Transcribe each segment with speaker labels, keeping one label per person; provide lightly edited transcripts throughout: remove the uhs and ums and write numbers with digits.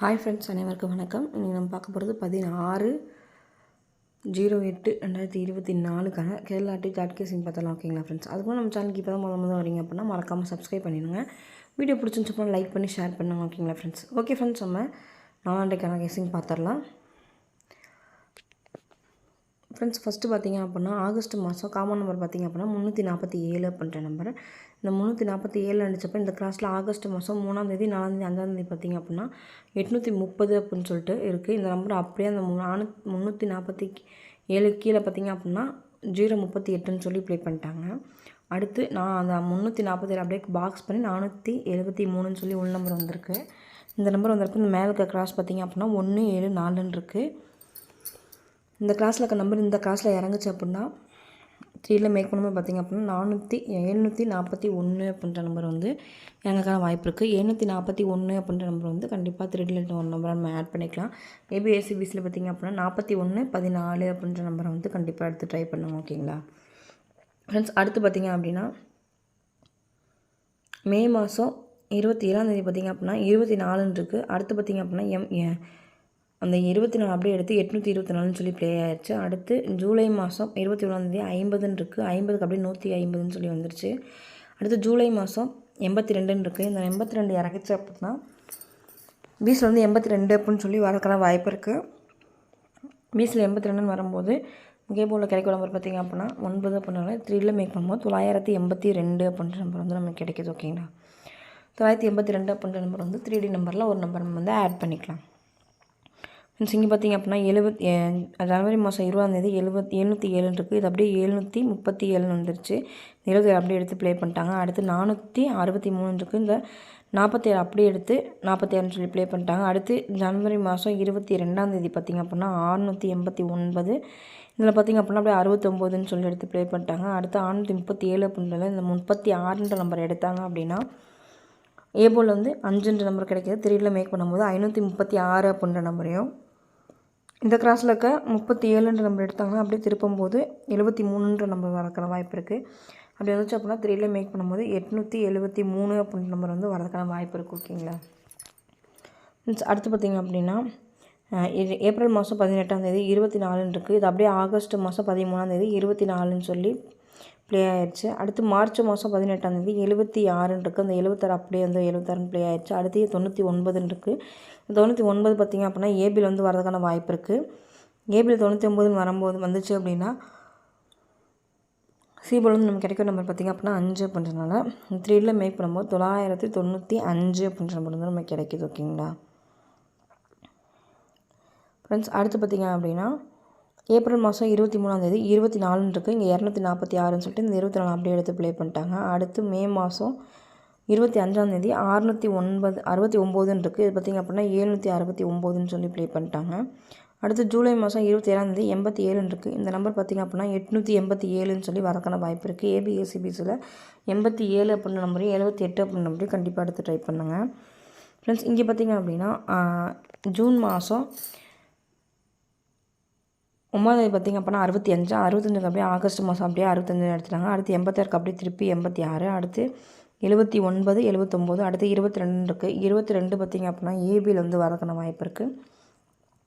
Speaker 1: Hi friends, அனைவருக்கும் வணக்கம். இன்றைக்கி நம்ம பார்க்க போகிறது 16/08/2024 கேரளா டி டாட் கேசிங் பார்த்தலாம். ஓகேங்களா ஃப்ரெண்ட்ஸ்? அதுக்கும் நம்ம சேனலுக்கு இப்போ தான் முதல் வரீங்க அப்படின்னா மறக்காமல் சப்ஸ்கிரைப் பண்ணிடுங்க. வீடியோ பிடிச்சிருந்துச்சுன்னா லைக் பண்ணி ஷேர் பண்ணுங்க. ஓகேங்களா ஃப்ரெண்ட்ஸ்? ஓகே ஃப்ரெண்ட்ஸ், நம்ம 4 கேசிங் பார்த்துடலாம். ஃப்ரெண்ட்ஸ், ஃபஸ்ட்டு பார்த்திங்க அப்படின்னா ஆகஸ்ட் மாதம் காமன் நம்பர் பார்த்திங்க அப்படின்னா 347 அப்படின்ற நம்பர். இந்த 347 அடித்தப்போ இந்த கிளாஸில் ஆகஸ்ட் மாதம் 3ஆம் தேதி 4ஆம் தேதி 5ஆம் தேதி பார்த்திங்க அப்படின்னா 830 அப்படின்னு சொல்லிட்டு இருக்குது. இந்த நம்பர் அப்படியே அந்த 347 கீழே பார்த்திங்க அப்படின்னா 038ன்னு சொல்லி ப்ளே பண்ணிட்டாங்க. அடுத்து நான் அந்த 347 அப்படியே பாக்ஸ் பண்ணி 473ன்னு சொல்லி உள் நம்பர் வந்திருக்கு. இந்த நம்பர் வந்திருக்கு. இந்த மேலே இருக்க கிளாஸ் பார்த்திங்க அப்படின்னா 174ன்னு இருக்குது. இந்த கிளாஸில் இருக்க நம்பர் இந்த கிளாஸில் இறங்குச்சு அப்படின்னா 3ல் மேக் பண்ணும்போது பார்த்திங்க அப்படின்னா 741 அப்படின்ற நம்பர் வந்து இறங்கக்கான வாய்ப்பு இருக்குது. 741 அப்படின்ற நம்பர் வந்து கண்டிப்பாக 3 ஒரு நம்பரை நம்ம ஆட் பண்ணிக்கலாம். மேபி ஏசிபிசியில் பார்த்திங்க அப்படின்னா 4114 அப்படின்ற நம்பரை வந்து கண்டிப்பாக எடுத்து ட்ரை பண்ணுவோம். ஓகேங்களா ஃப்ரெண்ட்ஸ்? அடுத்து பார்த்திங்க அப்படின்னா மே மாதம் 27ஆம் தேதி பார்த்திங்க அப்படின்னா 24ன்னு இருக்குது. அடுத்து பார்த்திங்க அப்படின்னா அந்த 24 அப்படியே எடுத்து 824ன்னு சொல்லி ப்ளே ஆயிடுச்சு. அடுத்து ஜூலை மாதம் 21ஆம் தேதி 50ன்னு இருக்குது. 50க்கு அப்படியே 150ன்னு சொல்லி வந்துருச்சு. அடுத்து ஜூலை மாதம் 82ன்னு இருக்குது. இந்த 82 இறக்கிச்சு அப்படின்னா பீஸில் வந்து 82 அப்படின்னு சொல்லி வரக்கலாம் வாய்ப்பு இருக்குது. பீஸில் 82ன்னு வரும்போது கேபோர்டில் கிடைக்கிற நம்பர் பார்த்திங்க அப்படின்னா 9 அப்படின்னால 3ல் மேக் பண்ணும்போது 982 அப்படின்ற நம்பர் வந்து நமக்கு கிடைக்கிது. ஓகேங்களா? 982 அப்படின்ற நம்பர் வந்து 3D நம்பரில் ஒரு நம்பர் நம்ம வந்து ஆட் பண்ணிக்கலாம். இங்கே பார்த்திங்க அப்படின்னா ஜனவரி மாதம் 20ஆம் தேதி 707 இருக்குது. இது அப்படியே 737 வந்துருச்சு. 27 அப்படியே எடுத்து ப்ளே பண்ணிட்டாங்க. அடுத்து 463 இருக்குது. இந்த 47 அப்படியே எடுத்து 46ன்னு சொல்லி ப்ளே பண்ணிட்டாங்க. அடுத்து ஜனவரி மாதம் 22ஆம் தேதி பார்த்திங்க அப்படின்னா 689. இதில் பார்த்திங்க அப்படின்னா அப்படியே 69ன்னு சொல்லி எடுத்து ப்ளே பண்ணிட்டாங்க. அடுத்து 637 அப்படின்றத இந்த 36ன்ற நம்பர் எடுத்தாங்க அப்படின்னா ஏபோல் வந்து 5ன்ற நம்பர் கிடைக்கிது. 3ல் மேக் பண்ணும்போது 536 அப்படின்ற நம்பரையும் இந்த கிராஸில் இருக்க 37ன்ற நம்பர் எடுத்தாங்கன்னா அப்படியே திருப்பும்போது 73ன்ற நம்பர் வரக்கான வாய்ப்பு இருக்குது. அப்படி வந்துச்சு அப்படின்னா 3ல் மேக் பண்ணும்போது 873 அப்படின்ற நம்பர் வந்து வரதுக்கான வாய்ப்பு இருக்குது. ஓகேங்களா? அடுத்து பார்த்திங்க அப்படின்னா ஏப்ரல் மாதம் 18ஆம் தேதி 24ன்னு இருக்குது. இது அப்படியே ஆகஸ்ட் மாதம் 13ஆம் தேதி 24ன்னு சொல்லி ப்ளே ஆயிடுச்சு. அடுத்து மார்ச் மாதம் 18ஆம் தேதி 76ன்னு இருக்குது. அந்த 76 அப்படியே வந்து 76ன்னு ப்ளே ஆயிடுச்சு. அடுத்து 99ன்னு இருக்குது. 99 பார்த்திங்க அப்படின்னா ஏபியில் வந்து வரதுக்கான வாய்ப்பு இருக்குது. ஏபியில் 99ன்னு வரும்போது வந்துச்சு அப்படின்னா சிபோல் வந்து நமக்கு கிடைக்கிற நம்பர் பார்த்திங்க அப்படின்னா 5 அப்படின்றனால 3ல் மேக் பண்ணும்போது 995 அப்படின்ற நம்பர் வந்து நமக்கு கிடைக்கிது. ஓகேங்களா ஃப்ரெண்ட்ஸ்? அடுத்து பார்த்திங்க அப்படின்னா ஏப்ரல் மாதம் 23ஆம் தேதி 24ன்னு இருக்குது. இங்கே 246ன்னு சொல்லிட்டு இந்த 24 அப்படியே எடுத்து ப்ளே பண்ணிட்டாங்க. அடுத்து மே மாதம் 25ஆம் தேதி 669ன்னு இருக்குது. இது பார்த்திங்க அப்படின்னா 769ன்னு சொல்லி ப்ளே பண்ணிட்டாங்க. அடுத்து ஜூலை மாதம் 27ஆம் தேதி 87ன்னு இருக்குது. இந்த நம்பர் பார்த்திங்க அப்படின்னா 887ன்னு சொல்லி வரக்கான வாய்ப்பு இருக்குது. ஏபிஎஸ்சிபிஸில் 87 அப்படின்ற நம்பரையும் 78 அப்படின்ற நம்பரையும் கண்டிப்பாக எடுத்து ட்ரை பண்ணுங்கள். ஃப்ரெண்ட்ஸ், இங்கே பார்த்திங்க அப்படின்னா ஜூன் மாதம் 9ஆம் தேதி பார்த்திங்க அப்படின்னா 65 அப்படியே ஆகஸ்ட் மாதம் அப்படியே 65 எடுத்துட்டாங்க. அடுத்து 86க்கு அப்படியே திருப்பி 86. அடுத்து 79 79. அடுத்து 22 இருக்குது. 22 பார்த்திங்க அப்படின்னா ஏபியில் வந்து வரக்கான வாய்ப்பு இருக்குது.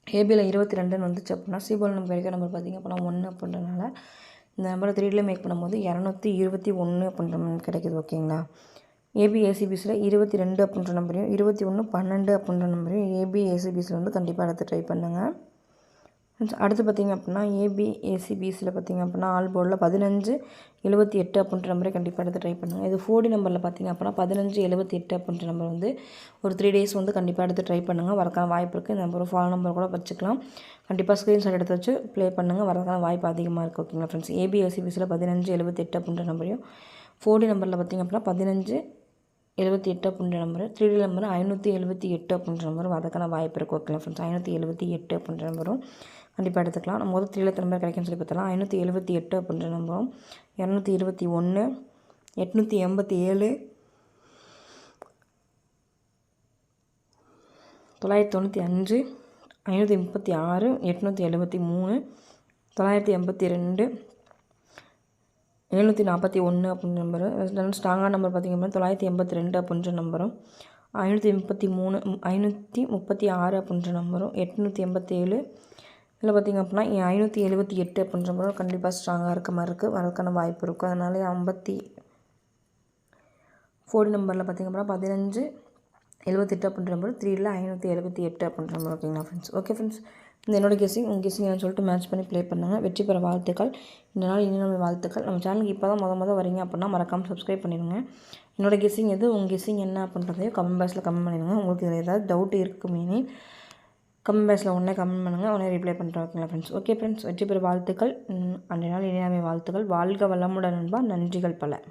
Speaker 1: ஏபியில் 22ன்னு வந்துச்சு அப்படின்னா சிபோல் நம்ம கிடைக்கிற நம்பர் பார்த்திங்க அப்படின்னா 1 அப்படின்றனால இந்த நம்பரை 3ல் மேக் பண்ணும்போது 221 அப்படின்ற நம்பர் கிடைக்கிது. ஓகேங்களா? ஏபிஏசிபிஸில் 22 அப்படின்ற நம்பரையும் 21 12 அப்படின்ற நம்பரையும் ஏபிஏசிபிஸில் வந்து கண்டிப்பாக எடுத்து ட்ரை பண்ணுங்கள். அடுத்து பார்த்திங்க அப்படின்னா ஏபிஏசிபிஸில் பார்த்திங்க அப்படின்னா ஆல் போர்டில் 1578 அப்படின்ற நம்பரை கண்டிப்பாக எடுத்து ட்ரை பண்ணுங்கள். இது 4D நம்பரில் பார்த்திங்க அப்படின்னா 1578 அப்படின்ற நம்பர் வந்து ஒரு 3 days வந்து கண்டிப்பாக எடுத்து ட்ரை பண்ணுங்கள். வரக்கான வாய்ப்பு இருக்குது. இந்த நம்பர் ஃபாலோ நம்பர் கூட வச்சுக்கலாம். கண்டிப்பாக ஸ்க்ரீன்ஷாட் எடுத்து வச்சு ப்ளே பண்ணுங்கள். வரக்கான வாய்ப்பு அதிகமாக இருக்குது. ஓகேங்களா ஃப்ரெண்ட்ஸ்? ஏபிஏசிபிஸில் 1578 அப்படின்ற நம்பரையும் 4D நம்பரில் பார்த்திங்க அப்படின்னா 1578 அப்படின்ற நம்பர் 3D நம்பர் 578 அப்படின்ற நம்பர் வரதுக்கான வாய்ப்பு இருக்குது. ஓகேங்களா ஃப்ரெண்ட்ஸ்? 578 அப்படின்ற நம்பரும் கண்டிப்பாக எடுத்துக்கலாம். நம்ம முதல் 3 நம்பர் கிடைக்குன்னு சொல்லி பார்த்தலாம். 578 அப்படின்ற நம்பரும் 221 887 995 536 873 982 741 அப்படின்ற நம்பரு. ஸ்ட்ராங்கான நம்பர் பார்த்திங்க அப்படின்னா 982 அப்படின்ற நம்பரும் 533 536 அப்படின்ற நம்பரும் 887 இதில் பார்த்திங்க அப்படின்னா 578 அப்படின்ற நம்பரும் கண்டிப்பாக ஸ்ட்ராங்காக இருக்க மாதிரி இருக்குது, வரதுக்கான வாய்ப்பு இருக்கும். அதனால 4 நம்பரில் பார்த்திங்க அப்படின்னா 1578 அப்படின்ற நம்பர், 3ல் 578 அப்படின்ற நம்பர். ஓகேங்களா ஃப்ரெண்ட்ஸ்? ஓகே ஃப்ரெண்ட்ஸ், இந்த என்னோட கெஸ்ஸிங் உங்கள் கெஸ்ஸிங் என்னன்னு சொல்லிட்டு மேட்ச் பண்ணி ப்ளே பண்ணுங்கள். வெற்றி பெற வாழ்த்துக்கள். இந்த நாள் இனிமே வாழ்த்துக்கள். நம்ம சேனலுக்கு இப்போ தான் முத வரீங்க அப்படின்னா மறக்காமல் சப்ஸ்கிரைப் பண்ணிடுங்க. என்னோட கெஸ்ஸிங் எது, உங்கள் கெஸ்ஸிங் என்ன அப்படின்றதையும் கமெண்ட் பாக்ஸில் கமெண்ட் பண்ணிடுங்க. உங்களுக்கு இதில் ஏதாவது டவுட் இருக்குமே கமெண்ட் பாக்ஸில் உடனே கமெண்ட் பண்ணுங்கள், உடனே ரிப்ளை பண்ணுறேன். ஓகேங்களா ஃப்ரெண்ட்ஸ்? ஓகே ஃப்ரெண்ட்ஸ், வெற்றி பெற வாழ்த்துக்கள். அன்றைய நாள் இனிமே வாழ்த்துக்கள். வாழ்க வளமுடன் நண்பா. நன்றிகள் பல.